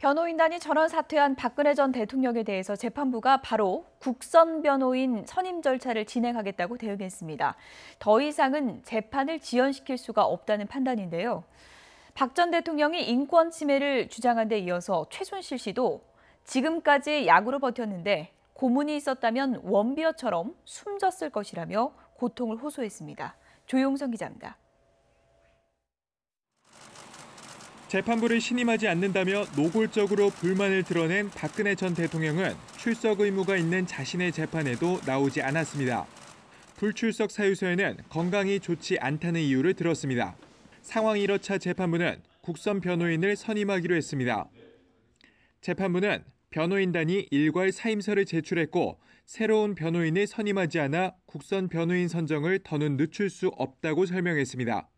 변호인단이 전원 사퇴한 박근혜 전 대통령에 대해서 재판부가 바로 국선 변호인 선임 절차를 진행하겠다고 대응했습니다. 더 이상은 재판을 지연시킬 수가 없다는 판단인데요. 박 전 대통령이 인권 침해를 주장한 데 이어서 최순실 씨도 지금까지 약으로 버텼는데 고문이 있었다면 원비어처럼 숨졌을 것이라며 고통을 호소했습니다. 조용성 기자입니다. 재판부를 신임하지 않는다며 노골적으로 불만을 드러낸 박근혜 전 대통령은 출석 의무가 있는 자신의 재판에도 나오지 않았습니다. 불출석 사유서에는 건강이 좋지 않다는 이유를 들었습니다. 상황이 이렇자 재판부는 국선 변호인을 선임하기로 했습니다. 재판부는 변호인단이 일괄 사임서를 제출했고 새로운 변호인을 선임하지 않아 국선 변호인 선정을 더는 늦출 수 없다고 설명했습니다.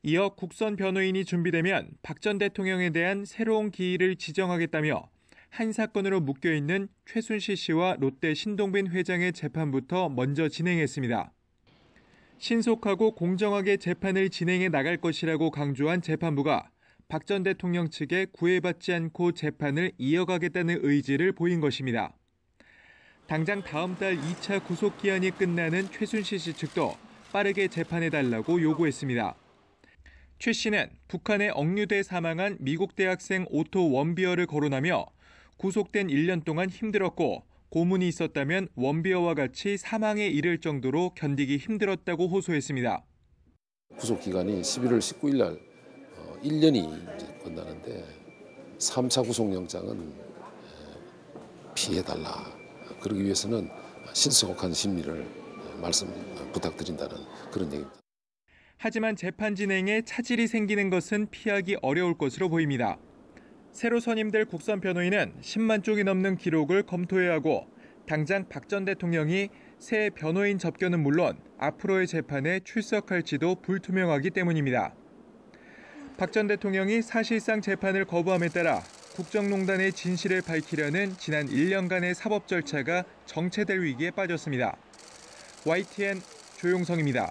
이어 국선 변호인이 준비되면 박 전 대통령에 대한 새로운 기일을 지정하겠다며 한 사건으로 묶여있는 최순실 씨와 롯데 신동빈 회장의 재판부터 먼저 진행했습니다. 신속하고 공정하게 재판을 진행해 나갈 것이라고 강조한 재판부가 박 전 대통령 측에 구애받지 않고 재판을 이어가겠다는 의지를 보인 것입니다. 당장 다음 달 2차 구속기한이 끝나는 최순실 씨 측도 빠르게 재판해달라고 요구했습니다. 최 씨는 북한에 억류돼 사망한 미국 대학생 오토 원비어를 거론하며 구속된 1년 동안 힘들었고 고문이 있었다면 원비어와 같이 사망에 이를 정도로 견디기 힘들었다고 호소했습니다. 구속기간이 11월 19일 날 1년이 끝나는데 3차 구속영장은 피해달라. 그러기 위해서는 신속한 심리를 부탁드린다는 그런 얘기입니다. 하지만 재판 진행에 차질이 생기는 것은 피하기 어려울 것으로 보입니다. 새로 선임될 국선 변호인은 10만 쪽이 넘는 기록을 검토해야 하고 당장 박 전 대통령이 새 변호인 접견은 물론 앞으로의 재판에 출석할지도 불투명하기 때문입니다. 박 전 대통령이 사실상 재판을 거부함에 따라 국정농단의 진실을 밝히려는 지난 1년간의 사법 절차가 정체될 위기에 빠졌습니다. YTN 조용성입니다.